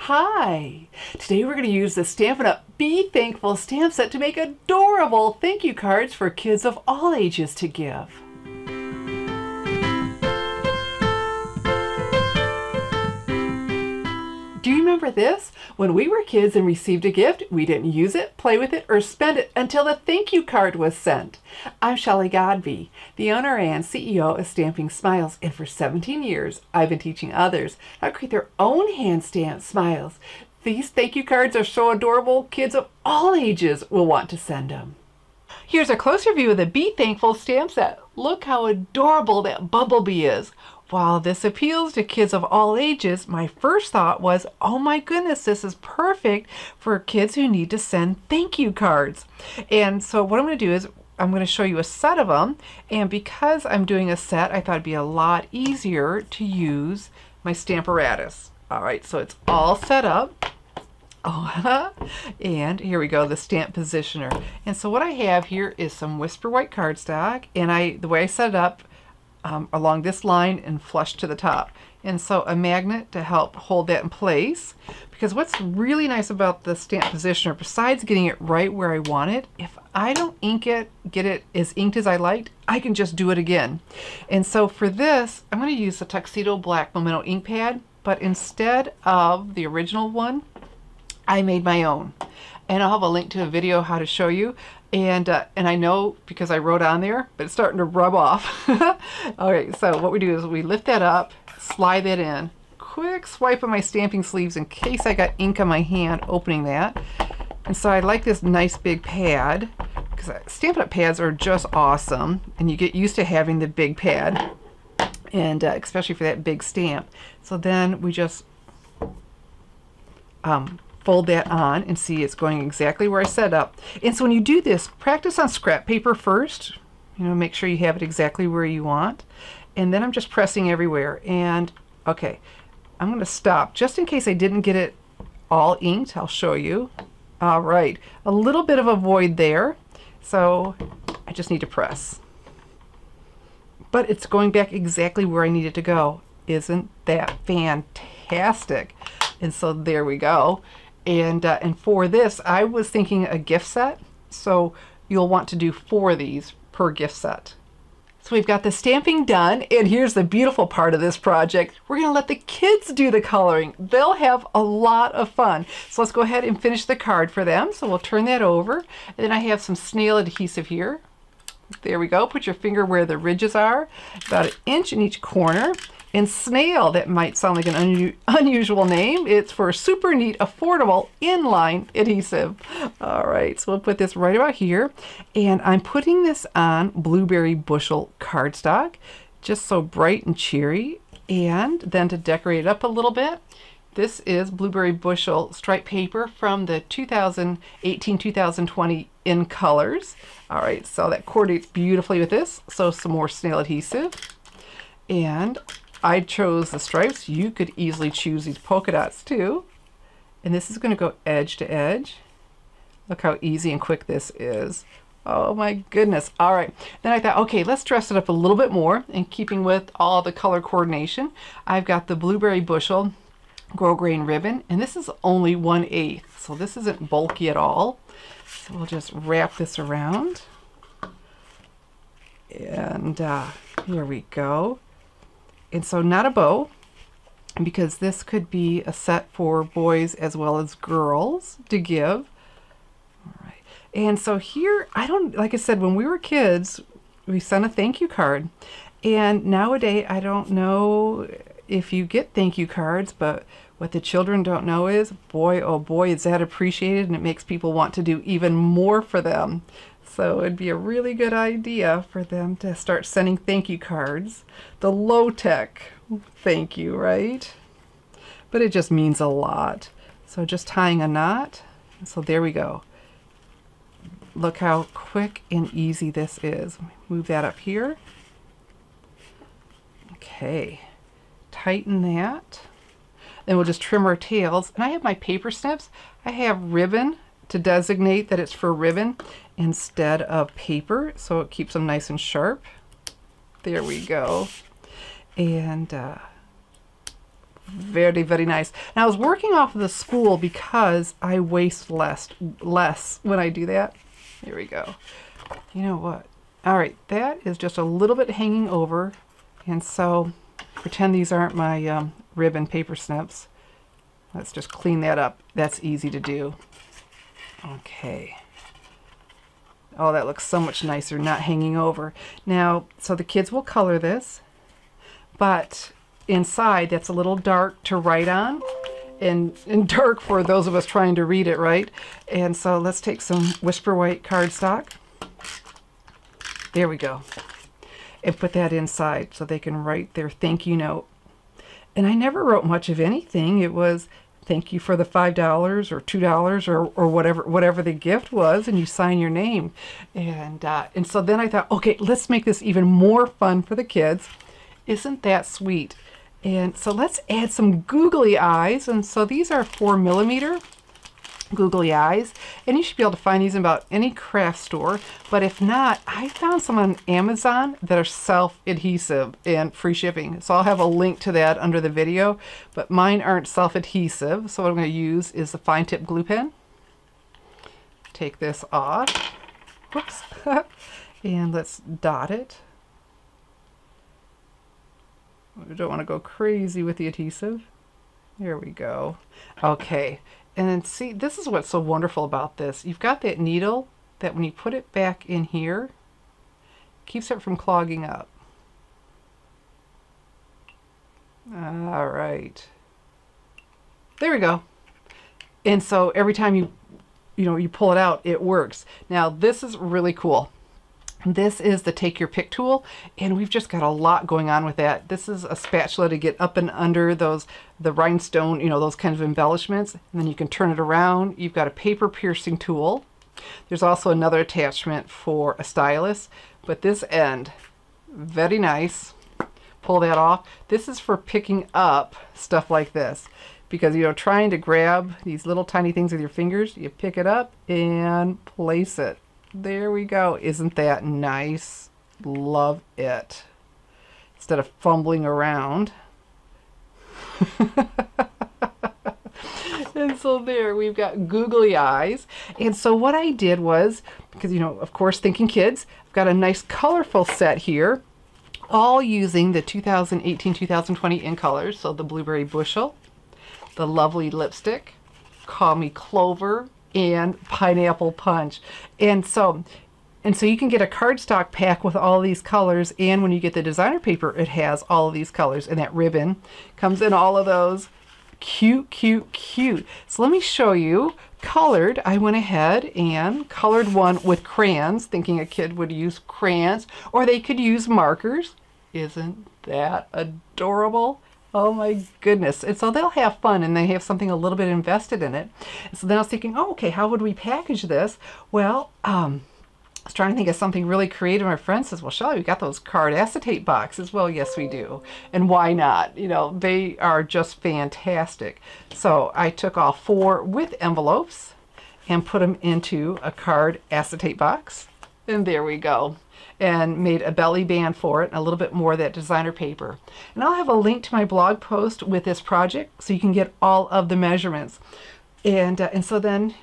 Hi! Today we're going to use the Stampin' Up! Be Thankful stamp set to make adorable thank you cards for kids of all ages to give. Do you remember this? When we were kids and received a gift, we didn't use it, play with it, or spend it until the thank you card was sent. I'm Shelley Godby, the owner and CEO of Stamping Smiles, and for 17 years, I've been teaching others how to create their own hand-stamped smiles. These thank you cards are so adorable, kids of all ages will want to send them. Here's a closer view of the Be Thankful stamp set. Look how adorable that bumblebee is. While this appeals to kids of all ages, my first thought was, oh my goodness, this is perfect for kids who need to send thank you cards. And so what I'm going to do is I'm going to show you a set of them. And because I'm doing a set, I thought it'd be a lot easier to use my Stamparatus. All right, so it's all set up. Oh, and here we go, the stamp positioner. And so what I have here is some Whisper White cardstock, and the way I set it up, along this line and flush to the top. And so a magnet to help hold that in place. Because what's really nice about the stamp positioner, besides getting it right where I want it, if I don't ink it, get it as inked as I liked, I can just do it again. And so for this, I'm going to use the Tuxedo black Memento ink pad, but instead of the original one, I made my own. And I'll have a link to a video how to show you. And I know because I wrote on there, but it's starting to rub off. All right, so what we do is we lift that up, slide that in, quick swipe of my stamping sleeves in case I got ink on my hand opening that. And so I like this nice big pad because Stampin' Up! Pads are just awesome, and you get used to having the big pad, and especially for that big stamp. So then we just fold that on and see it's going exactly where I set up. And so when you do this, practice on scrap paper first. You know, make sure you have it exactly where you want. And then I'm just pressing everywhere. And okay, I'm going to stop just in case I didn't get it all inked. I'll show you. All right, a little bit of a void there. So I just need to press. But it's going back exactly where I need it to go. Isn't that fantastic? And so there we go. And for this, I was thinking a gift set, so you'll want to do 4 of these per gift set. So we've got the stamping done, and here's the beautiful part of this project. We're going to let the kids do the coloring. They'll have a lot of fun. So let's go ahead and finish the card for them. So we'll turn that over, and then I have some SNAIL adhesive here. There we go. Put your finger where the ridges are, about 1 inch in each corner. And SNAIL, that might sound like an unusual name. It's for super neat, affordable, inline adhesive. All right, so we'll put this right about here. And I'm putting this on Blueberry Bushel cardstock, just so bright and cheery. And then to decorate it up a little bit, this is Blueberry Bushel striped paper from the 2018-2020 in colors. All right, so that coordinates beautifully with this. So some more SNAIL adhesive. And I chose the stripes. You could easily choose these polka dots too. And this is going to go edge to edge. Look how easy and quick this is. Oh my goodness. All right. Then I thought, okay, let's dress it up a little bit more in keeping with all the color coordination. I've got the Blueberry Bushel Grosgrain ribbon, and this is only 1/8. So this isn't bulky at all. So we'll just wrap this around. And here we go. And so not a bow, because this could be a set for boys as well as girls to give. All right. And so here, like I said, when we were kids, we sent a thank you card. And nowadays, I don't know if you get thank you cards, but what the children don't know is, boy, oh boy, is that appreciated, and it makes people want to do even more for them. So it'd be a really good idea for them to start sending thank you cards. The low-tech thank you, right? But it just means a lot. So just tying a knot. So there we go. Look how quick and easy this is. Move that up here. Okay. Tighten that. Then we'll just trim our tails. And I have my paper snips. I have ribbon to designate that it's for ribbon instead of paper, so it keeps them nice and sharp. There we go. And Very, very nice. Now I was working off of the spool because I waste less when I do that. Here we go. You know what? All right, that is just a little bit hanging over, and so pretend these aren't my ribbon paper snips. Let's just clean that up. That's easy to do. Okay. Oh, that looks so much nicer, not hanging over. Now, so the kids will color this, but inside that's a little dark to write on, and dark for those of us trying to read it, right? And so let's take some Whisper White cardstock. There we go. And put that inside so they can write their thank you note. And I never wrote much of anything. It was thank you for the $5 or $2 or whatever the gift was, and you sign your name. And so then I thought, okay, let's make this even more fun for the kids. Isn't that sweet? And so let's add some googly eyes. And so these are 4mm googly eyes, and you should be able to find these in about any craft store, but if not, I found some on Amazon that are self-adhesive and free shipping, so I'll have a link to that under the video, but mine aren't self-adhesive. So what I'm going to use is the fine tip glue pen. Take this off. Whoops. And let's dot it. We don't want to go crazy with the adhesive. There we go. Okay. And then see, this is what's so wonderful about this. You've got that needle that when you put it back in here, keeps it from clogging up. All right. There we go. And so every time you pull it out, it works. Now this is really cool. This is the take your pick tool, and we've just got a lot going on with that. This is a spatula to get up and under the rhinestone, those kinds of embellishments, and then you can turn it around. You've got a paper piercing tool. There's also another attachment for a stylus, but this end, very nice. Pull that off. This is for picking up stuff like this, because trying to grab these little tiny things with your fingers, you pick it up and place it. There we go. Isn't that nice? Love it. Instead of fumbling around. And so there, we've got googly eyes. And so what I did was, because, of course, thinking kids, I've got a nice colorful set here, all using the 2018-2020 in colors. So the Blueberry Bushel, the Lovely Lipstick, Call Me Clover, and Pineapple Punch. And so you can get a cardstock pack with all these colors, and when you get the designer paper, it has all of these colors, and that ribbon comes in all of those. Cute, cute, cute. So let me show you. Colored, I went ahead and colored one with crayons, thinking a kid would use crayons, or they could use markers. Isn't that adorable? Oh my goodness. And so they'll have fun, and they have something a little bit invested in it. And so then I was thinking, oh, okay, how would we package this? Well, I was trying to think of something really creative. My friend says, well, Shelley, we got those card acetate boxes. Well, yes, we do. And why not? They are just fantastic. So I took all 4 with envelopes and put them into a card acetate box. And there we go. And made a belly band for it and a little bit more of that designer paper. And I'll have a link to my blog post with this project so you can get all of the measurements. And so then,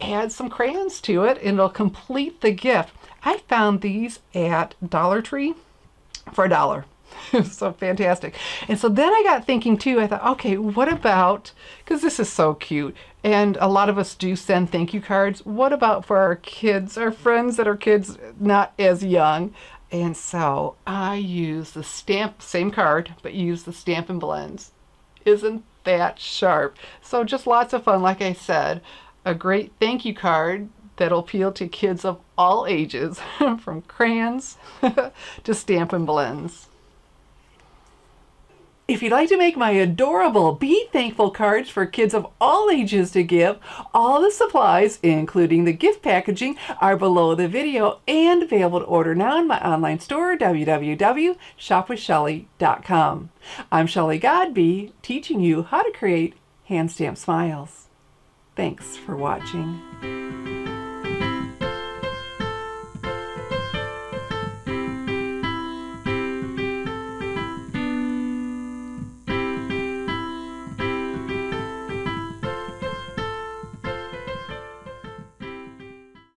add some crayons to it and it'll complete the gift. I found these at Dollar Tree for $1. So fantastic. And so then I got thinking too, I thought, okay, what about, because this is so cute, and a lot of us do send thank you cards, what about for our kids, our friends that are kids not as young? And so I use the same card, but use the Stampin' blends. Isn't that sharp? So just lots of fun. Like I said, a great thank you card that'll appeal to kids of all ages, from crayons to Stampin' blends. If you'd like to make my adorable Be Thankful cards for kids of all ages to give, all the supplies, including the gift packaging, are below the video and available to order now in my online store, www.shopwithshelley.com. I'm Shelley Godby, teaching you how to create hand stamped smiles. Thanks for watching.